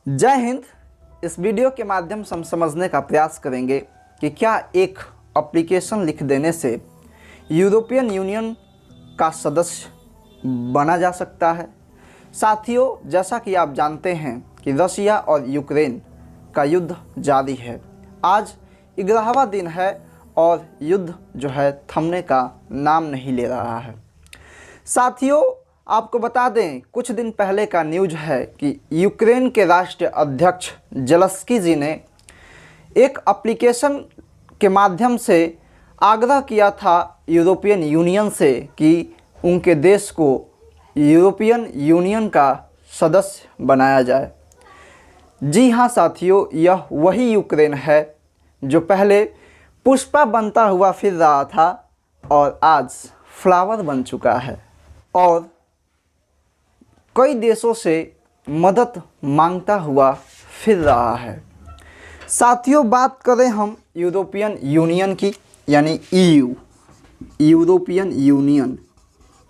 जय हिंद। इस वीडियो के माध्यम से हम समझने का प्रयास करेंगे कि क्या एक एप्लीकेशन लिख देने से यूरोपियन यूनियन का सदस्य बना जा सकता है। साथियों, जैसा कि आप जानते हैं कि रशिया और यूक्रेन का युद्ध जारी है। आज 11वां दिन है और युद्ध जो है थमने का नाम नहीं ले रहा है। साथियों, आपको बता दें, कुछ दिन पहले का न्यूज़ है कि यूक्रेन के राष्ट्रीय अध्यक्ष ज़ेलेंस्की जी ने एक एप्लीकेशन के माध्यम से आग्रह किया था यूरोपियन यूनियन से कि उनके देश को यूरोपियन यूनियन का सदस्य बनाया जाए। जी हाँ साथियों, यह वही यूक्रेन है जो पहले पुष्पा बनता हुआ फिर रहा था और आज फ्लावर बन चुका है और कई देशों से मदद मांगता हुआ फिर रहा है। साथियों, बात करें हम यूरोपियन यूनियन की, यानी EU, European union,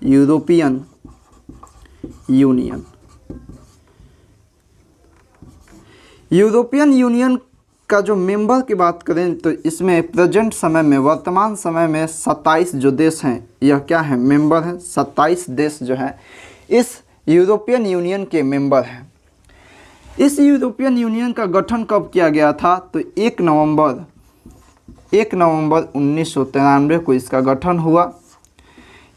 European union, European union का जो मेंबर की बात करें तो इसमें प्रेजेंट समय में, वर्तमान समय में 27 जो देश हैं, यह क्या है, मेंबर हैं। 27 देश जो हैं इस यूरोपियन यूनियन के मेंबर हैं। इस यूरोपियन यूनियन का गठन कब किया गया था तो 1 नवंबर 1993 को इसका गठन हुआ।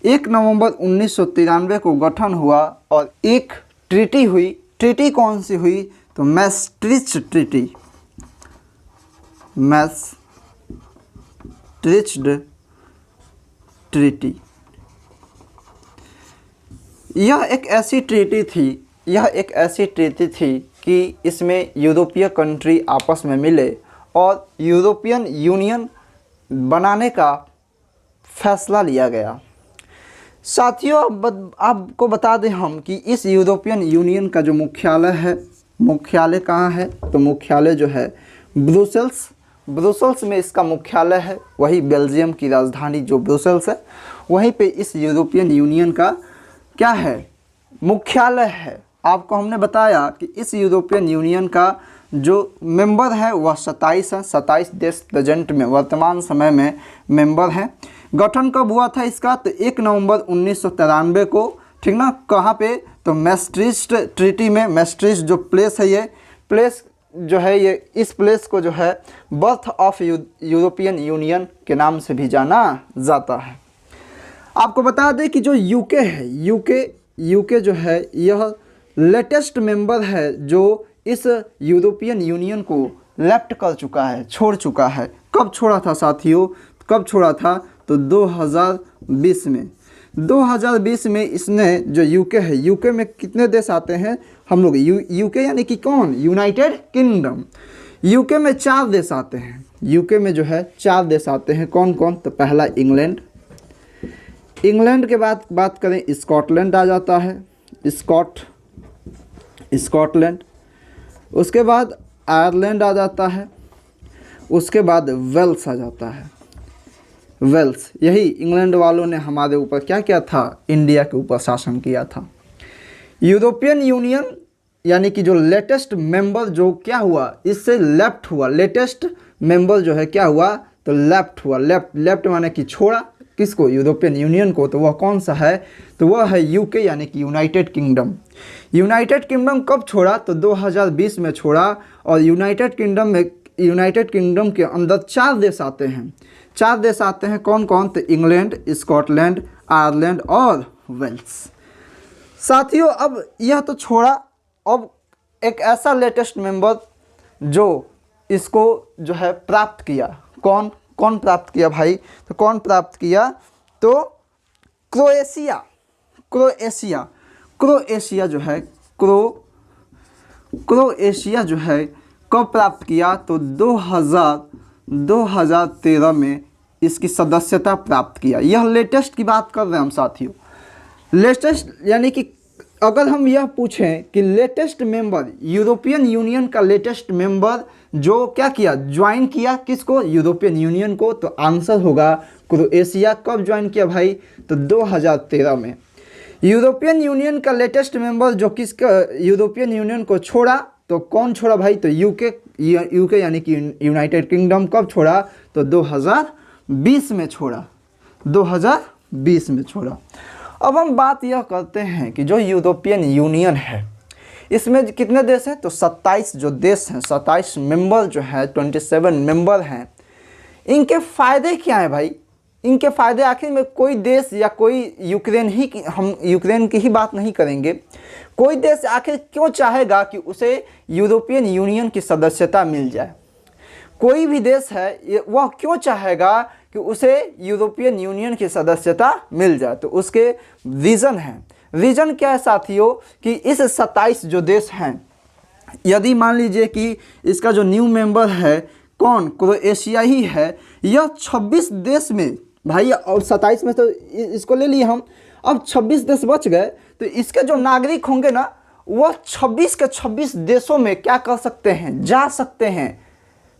1 नवंबर 1993 को गठन हुआ और एक ट्रीटी हुई। ट्रीटी कौन सी हुई तो मैस्ट्रिच्ट ट्रीटी, मैस्ट्रिच्ट ट्रीटी। यह एक ऐसी ट्रीटी थी कि इसमें यूरोपीय कंट्री आपस में मिले और यूरोपियन यूनियन बनाने का फैसला लिया गया। साथियों, आपको बता दें हम कि इस यूरोपियन यूनियन का जो मुख्यालय है, मुख्यालय कहाँ है तो मुख्यालय जो है ब्रुसेल्स में इसका मुख्यालय है। वही बेल्जियम की राजधानी जो ब्रुसेल्स है, वहीं पे इस यूरोपियन यूनियन का क्या है, मुख्यालय है। आपको हमने बताया कि इस यूरोपियन यूनियन का जो मेंबर है वह 27 है। 27 देश प्रेजेंट में, वर्तमान समय में मेंबर हैं। गठन कब हुआ था इसका तो 1 नवंबर 1993 को, ठीक ना। कहाँ पे तो मैस्ट्रिच्ट ट्रीटी में। मैस्ट्रिच्ट जो प्लेस है, ये प्लेस जो है, ये इस प्लेस को जो है बर्थ ऑफ यूरोपियन यूनियन के नाम से भी जाना जाता है। आपको बता दें कि जो यूके है, यूके जो है यह लेटेस्ट मेंबर है जो इस यूरोपियन यूनियन को लेफ्ट कर चुका है, छोड़ चुका है। कब छोड़ा था साथियों, कब छोड़ा था तो 2020 में। 2020 में इसने जो यूके है, यूके में कितने देश आते हैं हम लोग, यूके यानी कि कौन, यूनाइटेड किंगडम। यूके में 4 देश आते हैं। यूके में जो है 4 देश आते हैं। कौन कौन तो पहला इंग्लैंड के बाद बात करें स्कॉटलैंड आ जाता है, स्कॉटलैंड। उसके बाद आयरलैंड आ जाता है। उसके बाद वेल्स आ जाता है, वेल्स। यही इंग्लैंड वालों ने हमारे ऊपर क्या किया था, इंडिया के ऊपर शासन किया था। यूरोपियन यूनियन यानी कि जो लेटेस्ट मेंबर जो क्या हुआ, इससे लेफ्ट हुआ। लेटेस्ट मेंबर जो है क्या हुआ तो लेफ्ट हुआ। लेफ्ट माने कि छोड़ा किसको, यूरोपियन यूनियन को। तो वह कौन सा है तो वह है यूके यानी कि यूनाइटेड किंगडम। यूनाइटेड किंगडम कब छोड़ा तो 2020 में छोड़ा। और यूनाइटेड किंगडम के अंदर 4 देश आते हैं। 4 देश आते हैं। कौन कौन तो इंग्लैंड, स्कॉटलैंड, आयरलैंड और वेल्स। साथियों, अब यह तो छोड़ा, अब एक ऐसा लेटेस्ट मेंबर जो इसको जो है प्राप्त किया। कौन प्राप्त किया भाई तो कौन प्राप्त किया तो क्रोएशिया जो है, क्रोएशिया जो है कब प्राप्त किया तो 2013 में इसकी सदस्यता प्राप्त किया। यह लेटेस्ट की बात कर रहे हैं हम साथियों। लेटेस्ट यानी कि अगर हम यह पूछें कि लेटेस्ट मेंबर, यूरोपियन यूनियन का लेटेस्ट मेंबर जो क्या किया, ज्वाइन किया किसको, यूरोपियन यूनियन को, तो आंसर होगा क्रोएशिया। कब ज्वाइन किया भाई तो 2013 में। यूरोपियन यूनियन का लेटेस्ट मेंबर जो किसका यूरोपियन यूनियन को छोड़ा तो कौन छोड़ा भाई? तो यूके यानी कि यूनाइटेड किंगडम कब छोड़ा? तो 2020 में छोड़ा, 2020 में छोड़ा। अब हम बात यह करते हैं कि जो यूरोपियन यूनियन है इसमें कितने देश हैं? तो 27 जो देश हैं, 27 मेंबर जो है, 27 मेंबर हैं। इनके फ़ायदे क्या हैं भाई? इनके फ़ायदे आखिर में कोई देश या कोई हम यूक्रेन की ही बात नहीं करेंगे। कोई देश आखिर क्यों चाहेगा कि उसे यूरोपियन यूनियन की सदस्यता मिल जाए? कोई भी देश है वह क्यों चाहेगा कि उसे यूरोपियन यूनियन की सदस्यता मिल जाए? तो उसके रीज़न हैं। रीज़न क्या है साथियों? कि इस 27 जो देश हैं, यदि मान लीजिए कि इसका जो न्यू मेंबर है कौन? क्रोएशिया ही है। यह 26 देश में भाई, और 27 में तो इसको ले लिए हम, अब 26 देश बच गए। तो इसके जो नागरिक होंगे ना, वह 26 के 26 देशों में क्या कर सकते हैं? जा सकते हैं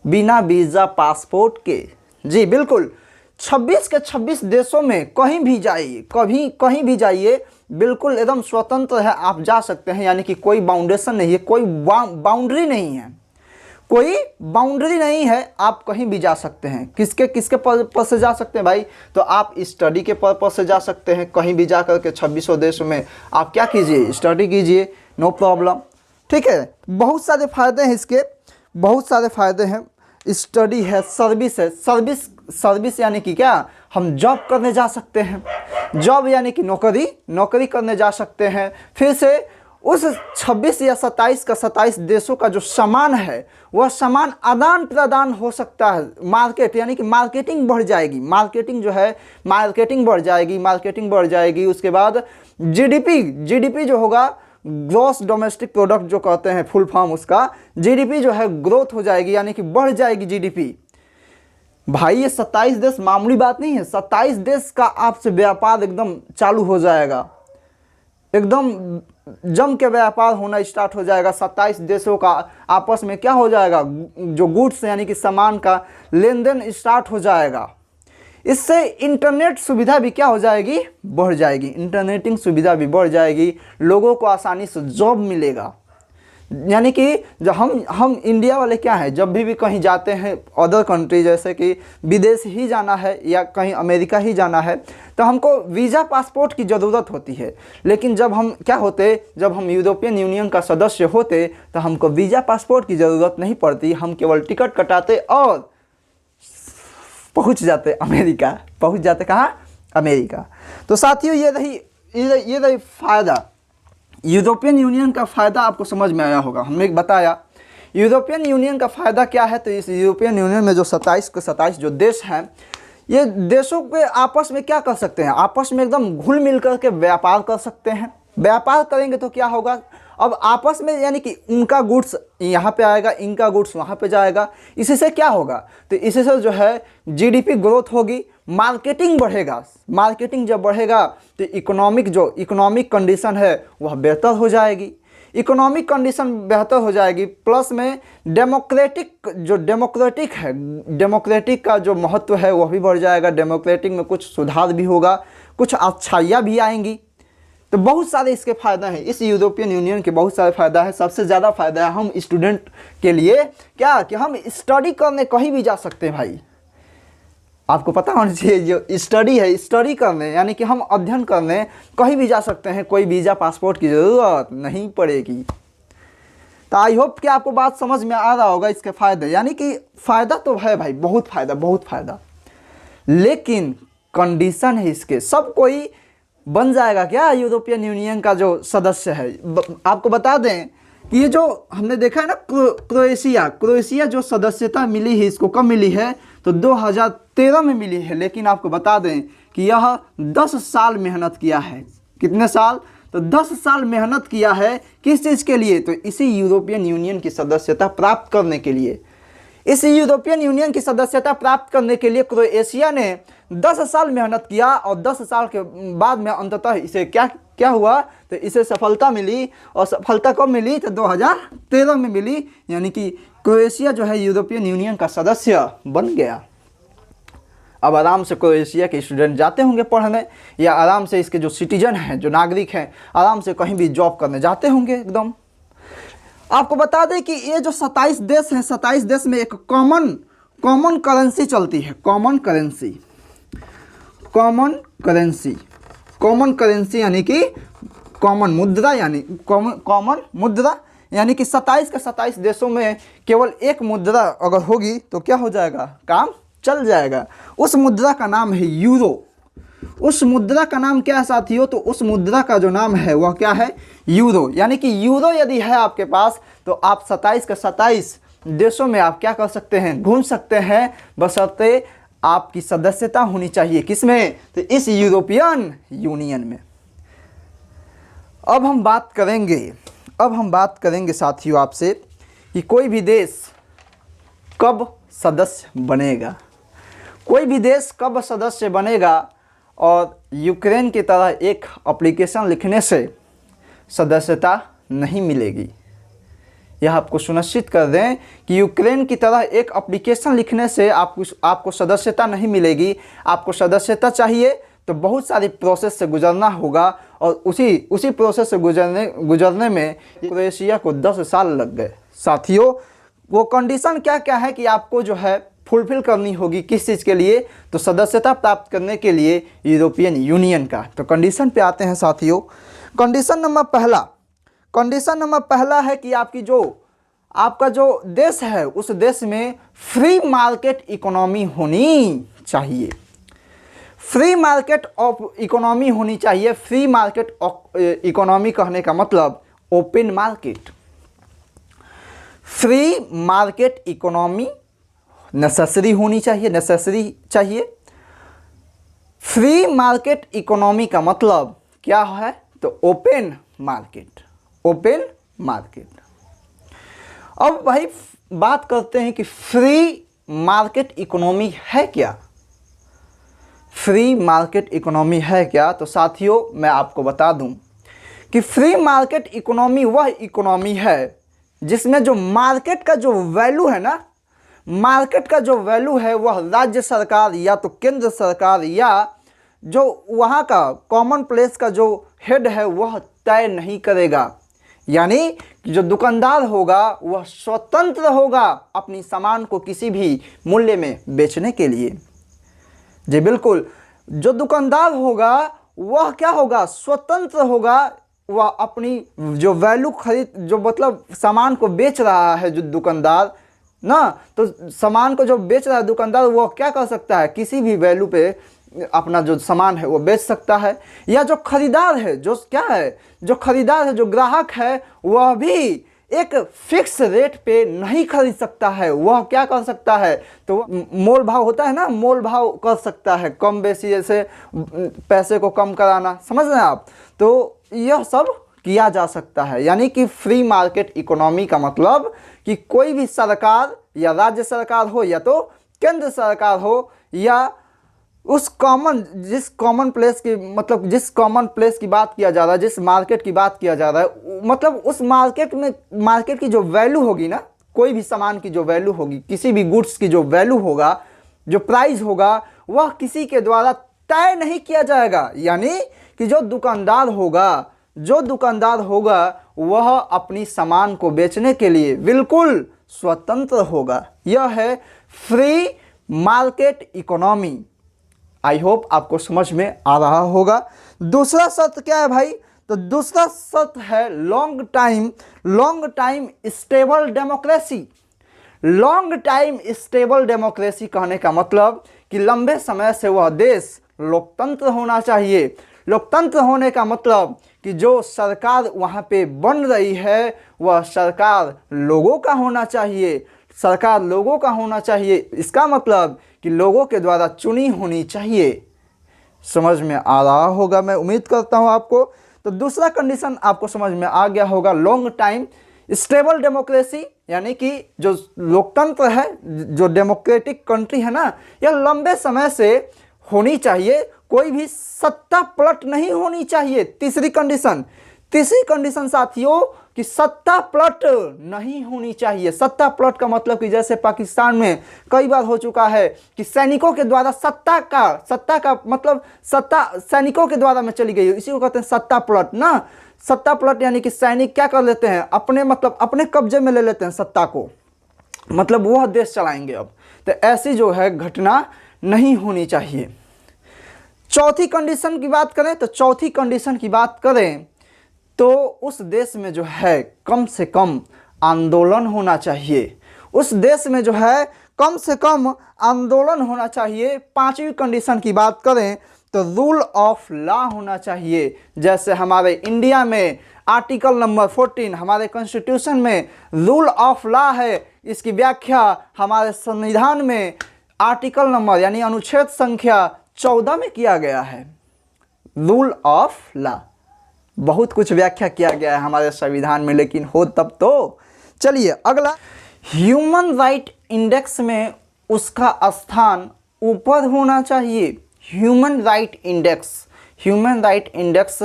बिना वीज़ा पासपोर्ट के। जी बिल्कुल, 26 के 26 देशों में कहीं भी जाइए, कहीं भी जाइए, बिल्कुल एकदम स्वतंत्र है, आप जा सकते हैं। यानी कि कोई बाउंडेशन नहीं है, कोई बाउंड्री नहीं है, कोई बाउंड्री नहीं है, आप कहीं भी जा सकते हैं। किसके पर्पस से जा सकते हैं भाई? तो आप स्टडी के पर्पस से जा सकते हैं। कहीं भी जा कर के 26 देशों में आप क्या कीजिए? स्टडी कीजिए, नो प्रॉब्लम। ठीक है, बहुत सारे फ़ायदे हैं इसके, बहुत सारे फ़ायदे हैं। स्टडी है, सर्विस है। सर्विस यानी कि क्या? हम जॉब करने जा सकते हैं। जॉब यानी कि नौकरी करने जा सकते हैं। फिर से उस 26 या 27 का 27 देशों का जो सामान है वह सामान आदान प्रदान हो सकता है। मार्केट यानी कि मार्केटिंग बढ़ जाएगी, मार्केटिंग जो है मार्केटिंग बढ़ जाएगी। उसके बाद जीडीपी जो होगा, ग्रॉस डोमेस्टिक प्रोडक्ट जो कहते हैं फुल फॉर्म उसका, जीडीपी जो है ग्रोथ हो जाएगी, यानी कि बढ़ जाएगी जीडीपी। भाई ये 27 देश मामूली बात नहीं है। 27 देश का आपसे व्यापार एकदम चालू हो जाएगा, एकदम जम के व्यापार होना स्टार्ट हो जाएगा। 27 देशों का आपस में क्या हो जाएगा? जो गुड्स यानी कि सामान का लेन देन स्टार्ट हो जाएगा। इससे इंटरनेट सुविधा भी क्या हो जाएगी? बढ़ जाएगी। इंटरनेटिंग सुविधा भी बढ़ जाएगी, लोगों को आसानी से जॉब मिलेगा। यानी कि जब हम इंडिया वाले क्या है, जब भी कहीं जाते हैं अदर कंट्री, जैसे कि विदेश ही जाना है या कहीं अमेरिका ही जाना है, तो हमको वीज़ा पासपोर्ट की ज़रूरत होती है। लेकिन जब हम क्या होते, जब हम यूरोपियन यूनियन का सदस्य होते तो हमको वीज़ा पासपोर्ट की ज़रूरत नहीं पड़ती। हम केवल टिकट कटाते और पहुंच जाते अमेरिका। पहुंच जाते कहाँ? अमेरिका। तो साथियों ये रही फ़ायदा। यूरोपियन यूनियन का फ़ायदा आपको समझ में आया होगा। हमने बताया यूरोपियन यूनियन का फ़ायदा क्या है। तो इस यूरोपियन यूनियन में जो 27 के 27 जो देश हैं, ये देशों के आपस में क्या कर सकते हैं? आपस में एकदम घुल मिल कर के व्यापार कर सकते हैं। व्यापार करेंगे तो क्या होगा? अब आपस में यानी कि उनका गुड्स यहाँ पे आएगा, इनका गुड्स वहाँ पे जाएगा। इसी से क्या होगा? तो इसी से जो है जीडीपी ग्रोथ होगी, मार्केटिंग बढ़ेगा। मार्केटिंग जब बढ़ेगा तो इकोनॉमिक कंडीशन है वह बेहतर हो जाएगी। इकोनॉमिक कंडीशन बेहतर हो जाएगी, प्लस में डेमोक्रेटिक का जो महत्व है वह भी बढ़ जाएगा। डेमोक्रेटिक में कुछ सुधार भी होगा, कुछ अच्छाइयाँ भी आएंगी। तो बहुत सारे इसके फ़ायदा हैं। इस यूरोपियन यूनियन के बहुत सारे फ़ायदा है। सबसे ज़्यादा फ़ायदा है हम स्टूडेंट के लिए क्या, कि हम स्टडी करने कहीं भी जा सकते हैं। भाई आपको पता होना चाहिए, जो स्टडी है, स्टडी करने यानी कि हम अध्ययन करने कहीं भी जा सकते हैं, कोई वीज़ा पासपोर्ट की ज़रूरत नहीं पड़ेगी। तो आई होप कि आपको बात समझ में आ रहा होगा इसके फ़ायदे। यानी कि फ़ायदा तो है भाई, बहुत फ़ायदा, लेकिन कंडीशन है इसके। सब कोई बन जाएगा क्या यूरोपियन यूनियन का जो सदस्य है? आपको बता दें कि ये जो हमने देखा है ना, क्रोएशिया जो सदस्यता मिली है, इसको कब मिली है? तो 2013 में मिली है। लेकिन आपको बता दें कि यह 10 साल मेहनत किया है। कितने साल? तो 10 साल मेहनत किया है। किस चीज़ के लिए? तो इसी यूरोपियन यूनियन की सदस्यता प्राप्त करने के लिए। इस यूरोपियन यूनियन की सदस्यता प्राप्त करने के लिए क्रोएशिया ने 10 साल मेहनत किया, और 10 साल के बाद में अंततः इसे क्या हुआ? तो इसे सफलता मिली। और सफलता कब मिली? तो 2013 में मिली। यानी कि क्रोएशिया जो है यूरोपियन यूनियन का सदस्य बन गया। अब आराम से क्रोएशिया के स्टूडेंट जाते होंगे पढ़ने, या आराम से इसके जो सिटीजन हैं, जो नागरिक हैं, आराम से कहीं भी जॉब करने जाते होंगे एकदम। आपको बता दें कि ये जो 27 देश हैं, 27 देश में एक कॉमन करेंसी चलती है। कॉमन करेंसी यानी कि कॉमन मुद्रा, यानी कॉमन मुद्रा, यानी कि 27 के 27 देशों में केवल एक मुद्रा अगर होगी तो क्या हो जाएगा, काम चल जाएगा। उस मुद्रा का नाम है यूरो। उस मुद्रा का नाम क्या है साथियों, तो उस मुद्रा का जो नाम है वह क्या है, यूरो। यानी कि यूरो यदि है आपके पास तो आप 27 के 27 देशों में आप क्या कर सकते हैं, घूम सकते हैं, बशर्ते आपकी सदस्यता होनी चाहिए। किसमें, तो इस यूरोपियन यूनियन में। अब हम बात करेंगे साथियों आपसे कि कोई भी देश कब सदस्य बनेगा। कोई भी देश कब सदस्य बनेगा और यूक्रेन की तरह एक एप्लीकेशन लिखने से सदस्यता नहीं मिलेगी। यह आपको सुनिश्चित कर दें कि यूक्रेन की तरह एक एप्लीकेशन लिखने से आपको सदस्यता नहीं मिलेगी। आपको सदस्यता चाहिए तो बहुत सारी प्रोसेस से गुजरना होगा और उसी प्रोसेस से गुजरने में क्रोएशिया को 10 साल लग गए। साथियों, वो कंडीशन क्या क्या है कि आपको जो है फुलफिल करनी होगी, किस चीज़ के लिए, तो सदस्यता प्राप्त करने के लिए यूरोपियन यूनियन का। तो कंडीशन पे आते हैं साथियों। कंडीशन नंबर पहला है कि आपका जो देश है उस देश में फ्री मार्केट इकोनॉमी होनी चाहिए। फ्री मार्केट ऑफ इकोनॉमी होनी चाहिए। फ्री मार्केट इकोनॉमी कहने का मतलब open market. Free market economy necessary होनी चाहिए, फ्री मार्केट इकोनॉमी का मतलब क्या है, तो ओपन मार्केट। अब भाई बात करते हैं कि फ्री मार्केट इकोनॉमी है क्या। फ्री मार्केट इकोनॉमी है क्या, तो साथियों मैं आपको बता दूं कि फ्री मार्केट इकोनॉमी वह इकोनॉमी है जिसमें जो मार्केट का जो वैल्यू है ना, मार्केट का जो वैल्यू है वह राज्य सरकार या तो केंद्र सरकार या जो वहाँ का कॉमन प्लेस का जो हेड है वह तय नहीं करेगा। यानी कि जो दुकानदार होगा वह स्वतंत्र होगा अपनी सामान को किसी भी मूल्य में बेचने के लिए। जी बिल्कुल, जो दुकानदार होगा वह क्या होगा, स्वतंत्र होगा। वह अपनी जो वैल्यू जो मतलब सामान को बेच रहा है जो दुकानदार ना, तो सामान को जो बेच रहा है दुकानदार वह क्या कर सकता है, किसी भी वैल्यू पे अपना जो सामान है वो बेच सकता है। या जो खरीदार है, जो ग्राहक है, वह भी एक फिक्स रेट पे नहीं खरीद सकता है। वह क्या कर सकता है, तो मोल भाव होता है ना, मोल भाव कर सकता है, कम बेसी, जैसे पैसे को कम कराना, समझ रहे हैं आप। तो यह सब किया जा सकता है। यानी कि फ्री मार्केट इकोनॉमी का मतलब कि कोई भी सरकार या राज्य सरकार हो या तो केंद्र सरकार हो या जिस कॉमन प्लेस की बात किया जा रहा है, जिस मार्केट की बात किया जा रहा है, मतलब उस मार्केट की जो वैल्यू होगी ना, कोई भी सामान की जो वैल्यू होगी, किसी भी गुड्स की जो वैल्यू होगा, जो प्राइस होगा, वह किसी के द्वारा तय नहीं किया जाएगा। यानी कि जो दुकानदार होगा वह अपनी सामान को बेचने के लिए बिल्कुल स्वतंत्र होगा। यह है free market economy. I hope आपको समझ में आ रहा होगा। दूसरा शर्त क्या है भाई, तो दूसरा शर्त है long time stable democracy. Long time stable democracy कहने का मतलब कि लंबे समय से वह देश लोकतंत्र होना चाहिए। लोकतंत्र होने का मतलब कि जो सरकार वहाँ पे बन रही है वह सरकार लोगों का होना चाहिए। इसका मतलब कि लोगों के द्वारा चुनी होनी चाहिए। समझ में आ रहा होगा, मैं उम्मीद करता हूँ आपको। तो दूसरा कंडीशन आपको समझ में आ गया होगा, लॉन्ग टाइम स्टेबल डेमोक्रेसी, यानी कि जो लोकतंत्र है, जो डेमोक्रेटिक कंट्री है ना, यह लंबे समय से होनी चाहिए, कोई भी सत्ता पलट नहीं होनी चाहिए। तीसरी कंडीशन साथियों, कि सत्ता पलट नहीं होनी चाहिए। सत्ता पलट का मतलब कि जैसे पाकिस्तान में कई बार हो चुका है कि सैनिकों के द्वारा सत्ता का मतलब सत्ता सैनिकों के द्वारा में चली गई है, इसी को कहते हैं सत्ता पलट ना। सत्ता पलट यानी कि सैनिक क्या कर लेते हैं, अपने कब्जे में ले लेते हैं सत्ता को, मतलब वह देश चलाएंगे अब। तो ऐसी जो है घटना नहीं होनी चाहिए। चौथी कंडीशन की बात करें तो उस देश में जो है कम से कम आंदोलन होना चाहिए। उस देश में जो है कम से कम आंदोलन होना चाहिए। पांचवी कंडीशन की बात करें तो रूल ऑफ लॉ होना चाहिए। जैसे हमारे इंडिया में आर्टिकल नंबर 14 हमारे कॉन्स्टिट्यूशन में रूल ऑफ लॉ है, इसकी व्याख्या हमारे संविधान में आर्टिकल नंबर यानी अनुच्छेद संख्या 14 में किया गया है। रूल ऑफ लॉ, बहुत कुछ व्याख्या किया गया है हमारे संविधान में, लेकिन हो तब तो। चलिए अगला, ह्यूमन राइट इंडेक्स में उसका स्थान ऊपर होना चाहिए। ह्यूमन राइट इंडेक्स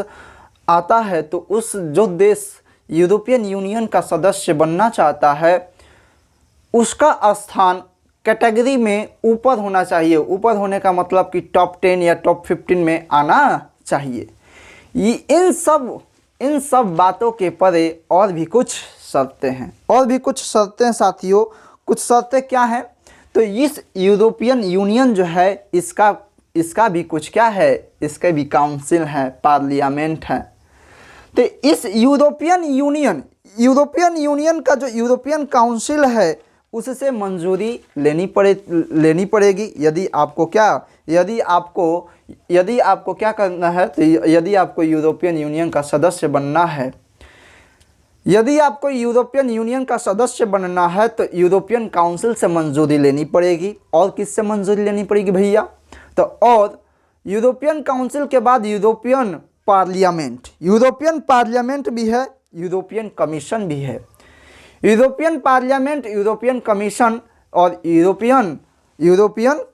आता है तो उस जो देश यूरोपियन यूनियन का सदस्य बनना चाहता है उसका स्थान कैटेगरी में ऊपर होना चाहिए। ऊपर होने का मतलब कि टॉप 10 या टॉप 15 में आना चाहिए। इन सब बातों के परे और भी कुछ शर्तें हैं साथियों। कुछ शर्तें क्या हैं, तो इस यूरोपियन यूनियन जो है इसका भी कुछ क्या है, इसके भी काउंसिल है, पार्लियामेंट है। तो इस यूरोपियन यूनियन का जो यूरोपियन काउंसिल है उससे मंजूरी लेनी पड़ेगी। यदि आपको क्या करना है, तो यदि आपको यूरोपियन यूनियन का सदस्य बनना है, तो यूरोपियन काउंसिल से मंजूरी लेनी पड़ेगी। और किससे मंजूरी लेनी पड़ेगी भैया, तो और यूरोपियन काउंसिल के बाद यूरोपियन पार्लियामेंट भी है, यूरोपियन कमीशन भी है। यूरोपियन पार्लियामेंट, यूरोपियन कमीशन और यूरोपियन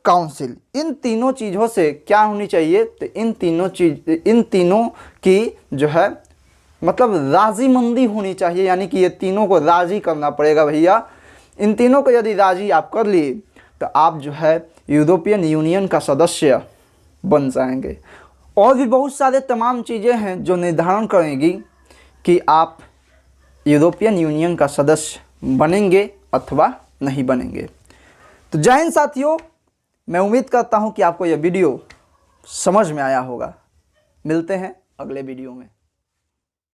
काउंसिल, इन तीनों चीज़ों से क्या होनी चाहिए, तो इन तीनों की जो है मतलब राजीमंदी होनी चाहिए। यानी कि ये तीनों को राजी करना पड़ेगा भैया। इन तीनों को यदि राजी आप कर लिए तो आप जो है यूरोपियन यूनियन का सदस्य बन जाएंगे। और भी बहुत सारे तमाम चीज़ें हैं जो निर्धारण करेंगी कि आप यूरोपियन यूनियन का सदस्य बनेंगे अथवा नहीं बनेंगे। तो जय हिंद साथियों, मैं उम्मीद करता हूं कि आपको यह वीडियो समझ में आया होगा। मिलते हैं अगले वीडियो में।